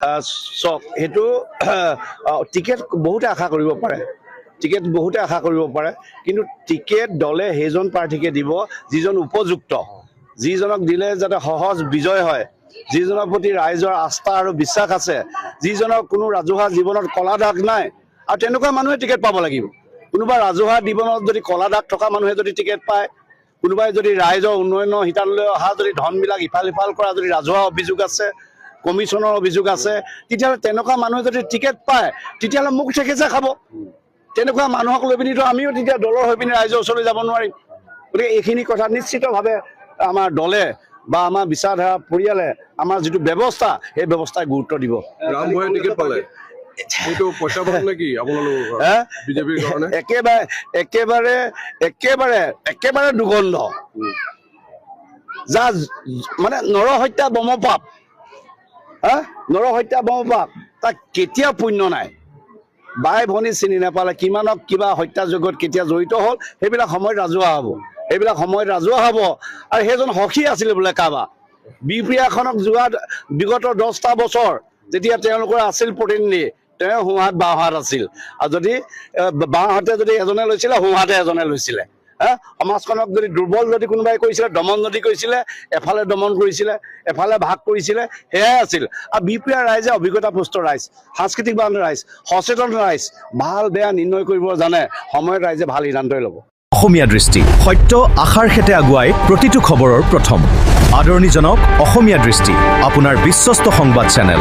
চাওক সেইটো টিকেট বহুতে আশা কৰিব পাৰে কিন্তু টিকেট দলে সেইজন প্ৰাৰ্থীকে দিব যিজন উপযুক্ত যিজনক দিলে যাতে সহজ বিজয় হয় যিজনৰ প্ৰতি ৰাইজৰ আস্থা আৰু বিশ্বাস আছে যিজনৰ কোনো ৰাজহুৱা জীৱনত কলা দাগ নাই আৰু তেনেকুৱা মানুহে টিকেট পাব লাগিব কোনোবা ৰাজহুৱা জীৱনত যদি কলা দাগ থকা মানুহে যদি টিকেট পায় কোনোবাই যদি ৰাইজৰ উন্নয়নৰ হিতালৈ অহা যদি ধনবিলাক ইফাল সিফাল কৰা যদি ৰাজহুৱা অভিযোগ আছে কমিশনৰ অভিযোগ আছে তেতিয়াহ'লে তেনেকুৱা মানুহে যদি টিকেট পায় তেতিয়াহ'লে মুখ ঠেকেচা খাব তেনেকুৱা মানুহক লৈ পিনিতো আমিও তেতিয়া দলৰ হৈ পিনি ৰাইজৰ ওচৰলৈ যাব নোৱাৰিম গতিকে এইখিনি কথা নিশ্চিতভাৱে আমাৰ দলে বা আমাৰ বিচাৰধাৰা পৰিয়ালে আমাৰ যিটো ব্যৱস্থা সেই ব্যৱস্থাই গুৰুত্ব দিব ৰামভয়ে টিকেট পালে এইটো পইচা পালে নেকি আপোনালোক বিজেপিৰ কাৰণে একেবাৰে দুৰ্গন্ধ যা মানে নৰহত্যা বমপাপ নৰহত্যা বমপাপ তাক কেতিয়া পুণ্য নাই বাই ভনী চিনি নাপালে কিমানক কিবা হত্যাযজ্ঞত কেতিয়া জড়িত হ'ল সেইবিলাক সময়ত ৰাজহুৱা হ'ব আৰু সেইজন সখী আছিলে বোলে কাবা বিপ্ৰিয়াখনক যোৱা বিগত 10টা বছৰ যেতিয়া তেওঁলোকৰ আছিল প্ৰতিনিধি তেওঁ সোঁহাত বাওঁহাত আছিল আৰু যদি বাওঁহাতে যদি এজনে লৈছিলে সোঁহাতে এজনে লৈছিলে সমাজখনক যদি দুৰ্বল যদি কোনোবাই কৰিছিলে দমন যদি কৰিছিলে এফালে দমন কৰিছিলে এফালে ভাগ কৰিছিলে সেয়াই আছিল আৰু বিপ্ৰিয়া ৰাইজে অভিজ্ঞতাপুষ্ট ৰাইজ সাংস্কৃতিকবান ৰাইজ সচেতন ৰাইজ ভাল বেয়া নিৰ্ণয় কৰিব জানে সময়ত ৰাইজে ভাল সিদ্ধান্তই ল'ব অসমীয়া দৃষ্টি সত্য আশাৰ খেতে আগুৱাই প্ৰতিটো খবৰৰ প্ৰথম আদৰণিজনক অসমীয়া দৃষ্টি আপোনাৰ বিশ্বস্ত সংবাদ চেনেল।